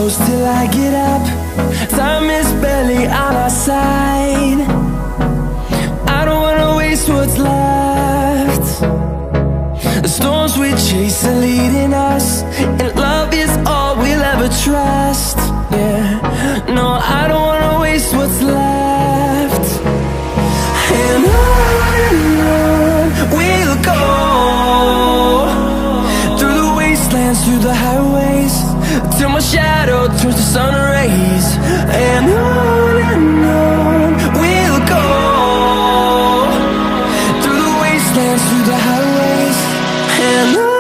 close till I get up. Time is barely on our side. I don't wanna waste what's left. The storms we chase are leading us, and love is all we'll ever trust. Yeah, no, I don't wanna waste what's left. And on we'll go, through the wastelands, through the highways, till my shadow turns to sun rays. And on we'll go, through the wastelands, through the highways, and on.